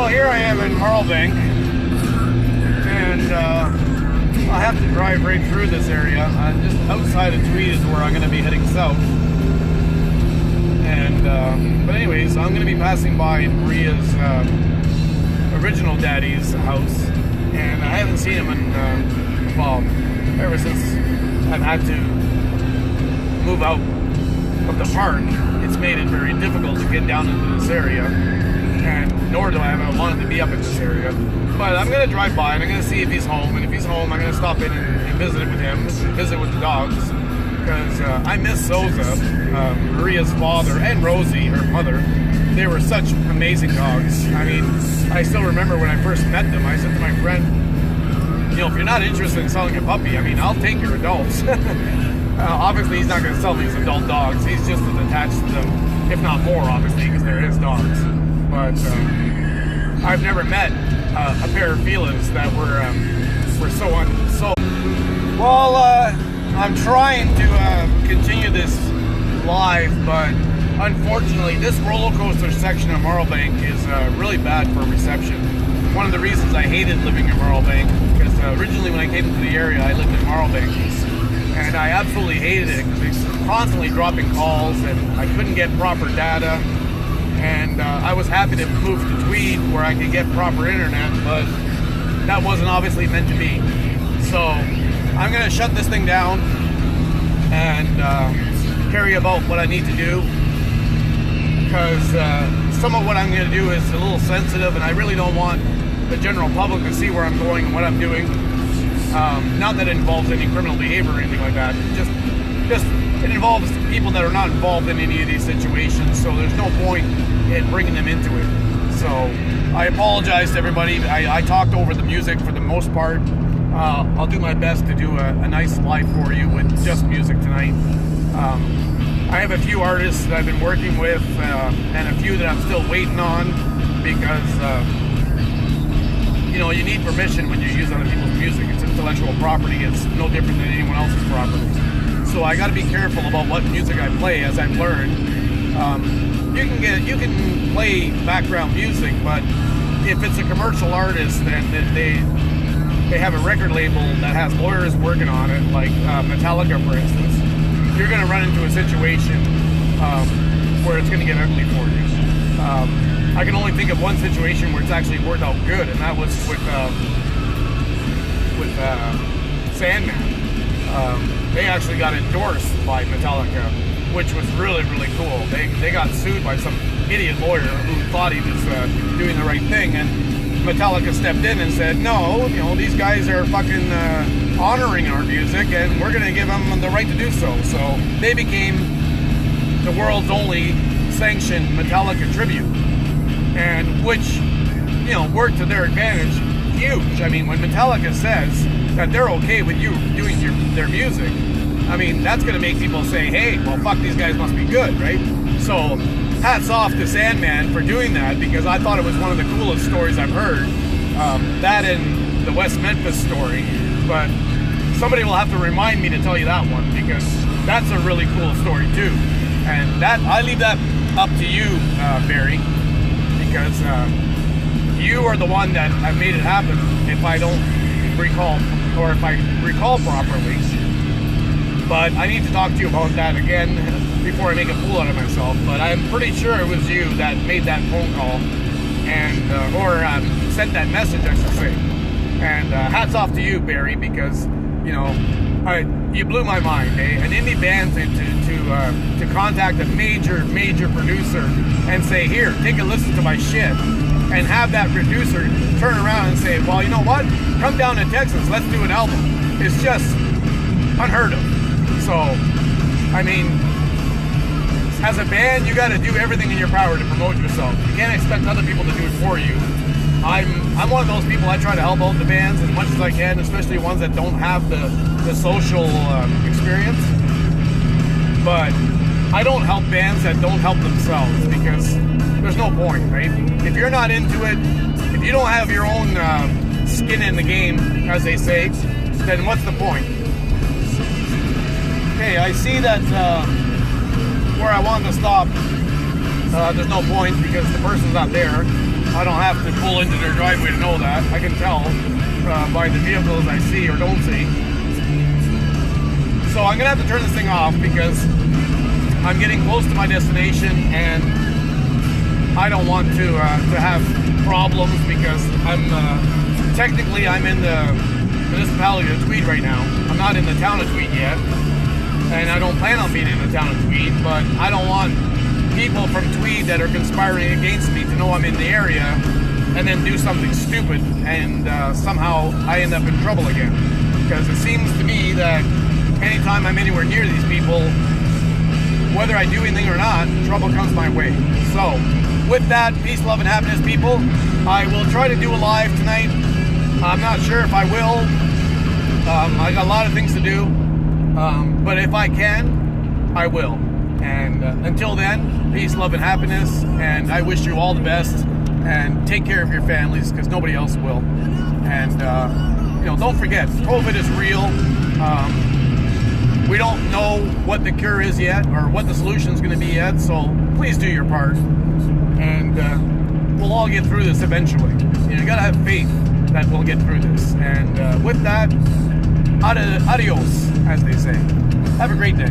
Well, here I am in Marlbank, and I have to drive right through this area. Just outside of Tweed is where I'm going to be heading south. And but anyways, I'm going to be passing by Maria's original daddy's house, and I haven't seen him in well, ever since I've had to move out of the park. It's made it very difficult to get down into this area, and nor do I ever wanted to be up in this area. But I'm going to drive by and I'm going to see if he's home, and if he's home I'm going to stop in and visit with him, visit with the dogs, because I miss Sosa, Maria's father, and Rosie, her mother. They were such amazing dogs. I mean, I still remember when I first met them, I said to my friend, you know, if you're not interested in selling a puppy, I mean, I'll take your adults. Obviously, he's not going to sell these adult dogs. He's just as attached to them, if not more, obviously, because they're his dogs. But I've never met a pair of felines that were so. Well, I'm trying to continue this live, but unfortunately, this roller coaster section of Marlbank is really bad for reception. One of the reasons I hated living in Marlbank, because originally when I came to the area, I lived in Marlbank. And I absolutely hated it because it's constantly dropping calls and I couldn't get proper data. And I was happy to move to Tweed where I could get proper internet, but that wasn't obviously meant to be. So I'm going to shut this thing down and carry about what I need to do, because some of what I'm going to do is a little sensitive and I really don't want the general public to see where I'm going and what I'm doing. Not that it involves any criminal behavior or anything like that. Just it involves people that are not involved in any of these situations, so there's no point in bringing them into it. So I apologize to everybody. I talked over the music for the most part. I'll do my best to do a nice live for you with just music tonight. I have a few artists that I've been working with and a few that I'm still waiting on, because you know, you need permission when you use other people's music. It's intellectual property. It's no different than anyone else's property. So I got to be careful about what music I play, as I've learned. You can play background music, but if it's a commercial artist, then they have a record label that has lawyers working on it, like Metallica, for instance. You're going to run into a situation where it's going to get ugly for you. I can only think of one situation where it's actually worked out good, and that was with Sandman. They actually got endorsed by Metallica, which was really, really cool. They got sued by some idiot lawyer who thought he was doing the right thing, and Metallica stepped in and said, no, you know, these guys are fucking honoring our music, and we're going to give them the right to do so. So they became the world's only sanctioned Metallica tribute. And which, you know, worked to their advantage huge. I mean, when Metallica says that they're okay with you doing their music, I mean, that's going to make people say, hey, well, fuck, these guys must be good, right? So hats off to Sandman for doing that, because I thought it was one of the coolest stories I've heard. That and the West Memphis story. But somebody will have to remind me to tell you that one, because that's a really cool story too. And that, I leave that up to you, Barry. Because you are the one that have made it happen, if I don't recall, or if I recall properly. But I need to talk to you about that again before I make a fool out of myself. But I'm pretty sure it was you that made that phone call, and or sent that message, I should say. And hats off to you, Barry, because, you know, you blew my mind, eh? An indie band to contact a major producer and say, here, take a listen to my shit, and have that producer turn around and say, well, you know what? Come down to Texas, let's do an album. It's just unheard of. So, I mean, as a band, you got to do everything in your power to promote yourself. You can't expect other people to do it for you. I'm one of those people. I try to help out the bands as much as I can, especially ones that don't have the social experience. But I don't help bands that don't help themselves, because there's no point, right? If you're not into it, if you don't have your own skin in the game, as they say, then what's the point? Okay, I see that where I want to stop, there's no point because the person's not there. I don't have to pull into their driveway to know that. I can tell by the vehicles I see or don't see. So I'm gonna have to turn this thing off because I'm getting close to my destination, and I don't want to have problems because technically I'm in the municipality of Tweed right now. I'm not in the town of Tweed yet, and I don't plan on being in the town of Tweed, but I don't want people from Tweed that are conspiring against me to know I'm in the area and then do something stupid, and somehow I end up in trouble again. Because it seems to me that anytime I'm anywhere near these people, whether I do anything or not, trouble comes my way. So, with that, peace, love, and happiness, people. I will try to do a live tonight. I'm not sure if I will. I got a lot of things to do. But if I can, I will. And until then, peace, love, and happiness. And I wish you all the best. And take care of your families, because nobody else will. And, don't forget, COVID is real. We don't know what the cure is yet or what the solution is going to be yet, so please do your part. And we'll all get through this eventually. You got to have faith that we'll get through this. And with that, adios, as they say. Have a great day.